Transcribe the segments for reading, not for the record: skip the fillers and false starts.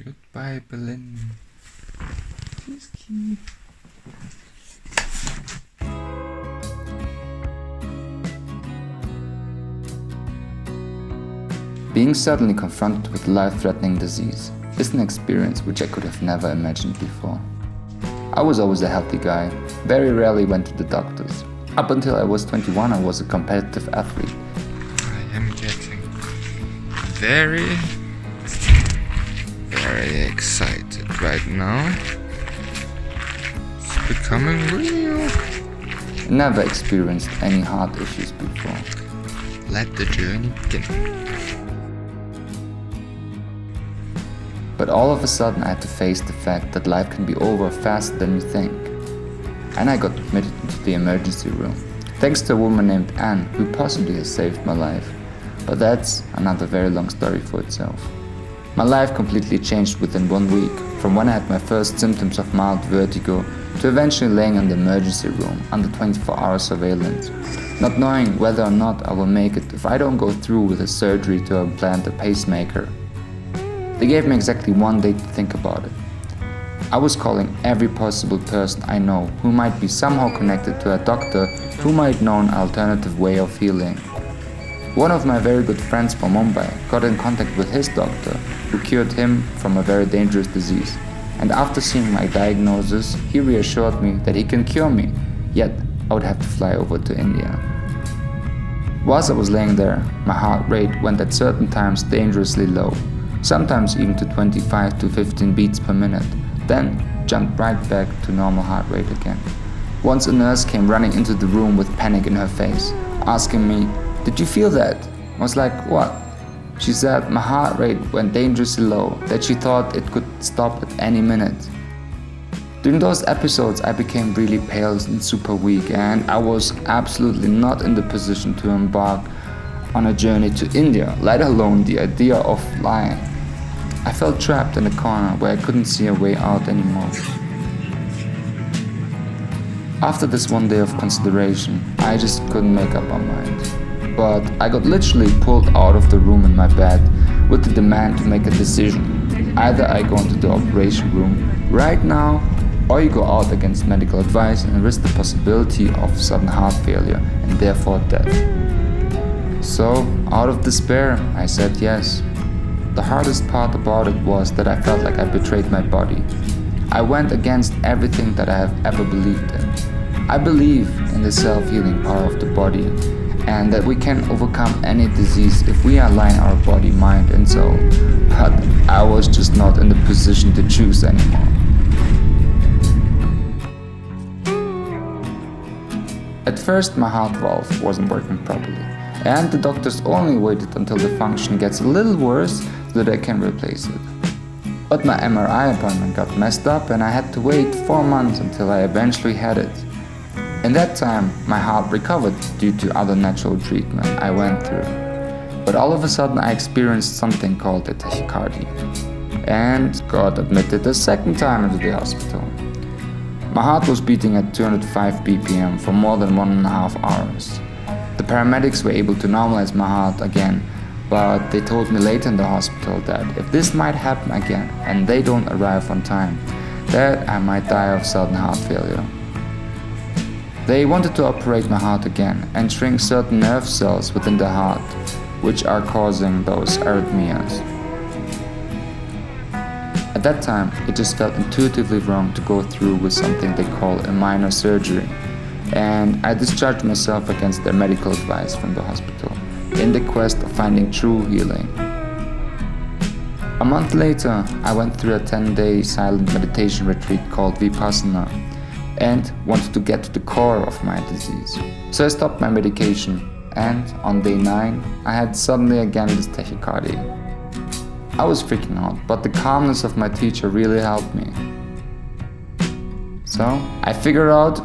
Goodbye, Berlin. Tschüsski. Being suddenly confronted with a life-threatening disease is an experience which I could have never imagined before. I was always a healthy guy, very rarely went to the doctors. Up until I was 21, I was a competitive athlete. I am getting very excited right now. It's becoming real. Never experienced any heart issues before. Let the journey begin. But all of a sudden I had to face the fact that life can be over faster than you think. And I got admitted into the emergency room, thanks to a woman named Anne, who possibly has saved my life. But that's another very long story for itself. My life completely changed within 1 week, from when I had my first symptoms of mild vertigo to eventually laying in the emergency room under 24-hour surveillance, not knowing whether or not I will make it if I don't go through with a surgery to implant a pacemaker. They gave me exactly 1 day to think about it. I was calling every possible person I know who might be somehow connected to a doctor who might know an alternative way of healing. One of my very good friends from Mumbai got in contact with his doctor, who cured him from a very dangerous disease. And after seeing my diagnosis, he reassured me that he can cure me, yet I would have to fly over to India. Whilst I was laying there, my heart rate went at certain times dangerously low, sometimes even to 25 to 15 beats per minute, then jumped right back to normal heart rate again. Once a nurse came running into the room with panic in her face, asking me, "Did you feel that?" I was like, "What?" She said my heart rate went dangerously low, that she thought it could stop at any minute. During those episodes I became really pale and super weak, and I was absolutely not in the position to embark on a journey to India, let alone the idea of flying. I felt trapped in a corner where I couldn't see a way out anymore. After this 1 day of consideration, I just couldn't make up my mind. But I got literally pulled out of the room in my bed with the demand to make a decision. Either I go into the operation room right now, or you go out against medical advice and risk the possibility of sudden heart failure and therefore death. So, out of despair, I said yes. The hardest part about it was that I felt like I betrayed my body. I went against everything that I have ever believed in. I believe in the self-healing power of the body, and that we can overcome any disease if we align our body, mind and soul. But I was just not in the position to choose anymore. At first my heart valve wasn't working properly, and the doctors only waited until the function gets a little worse so that they can replace it. But my MRI appointment got messed up and I had to wait 4 months until I eventually had it. In that time, my heart recovered due to other natural treatment I went through. But all of a sudden I experienced something called a tachycardia and got admitted a second time into the hospital. My heart was beating at 205 BPM for more than 1.5 hours. The paramedics were able to normalize my heart again, but they told me later in the hospital that if this might happen again and they don't arrive on time, that I might die of sudden heart failure. They wanted to operate my heart again and shrink certain nerve cells within the heart, which are causing those arrhythmias. At that time, it just felt intuitively wrong to go through with something they call a minor surgery, and I discharged myself against their medical advice from the hospital, in the quest of finding true healing. A month later, I went through a 10-day silent meditation retreat called Vipassana, and wanted to get to the core of my disease. So I stopped my medication, and on day 9, I had suddenly again this tachycardia. I was freaking out, but the calmness of my teacher really helped me. So I figured out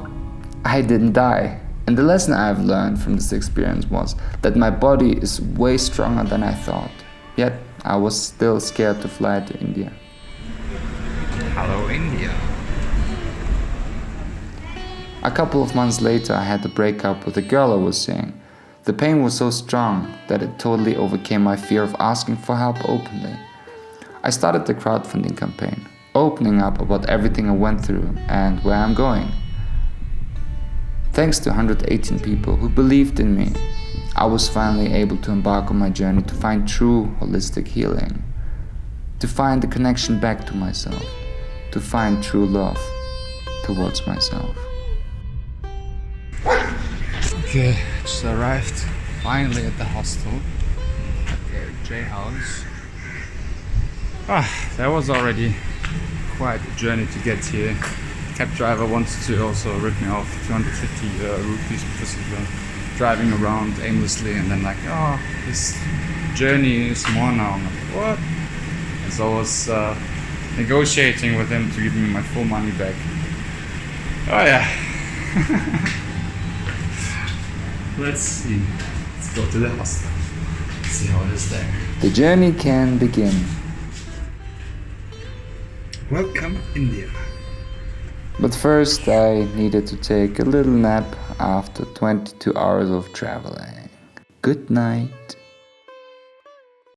I didn't die. And the lesson I've learned from this experience was that my body is way stronger than I thought. Yet I was still scared to fly to India. Hello, India. A couple of months later, I had a breakup with a girl I was seeing. The pain was so strong that it totally overcame my fear of asking for help openly. I started the crowdfunding campaign, opening up about everything I went through and where I'm going. Thanks to 118 people who believed in me, I was finally able to embark on my journey to find true holistic healing, to find the connection back to myself, to find true love towards myself. Okay, just arrived finally at the hostel at the J House. That was already quite a journey to get here. Cab driver wanted to also rip me off 250 rupees because we were driving around aimlessly, and then like, oh, this journey is more now. I'm like, what? And so I was negotiating with him to give me my full money back. Oh yeah. Let's see. Let's go to the hostel. See how it is there. The journey can begin. Welcome, India. But first, I needed to take a little nap after 22 hours of traveling. Good night.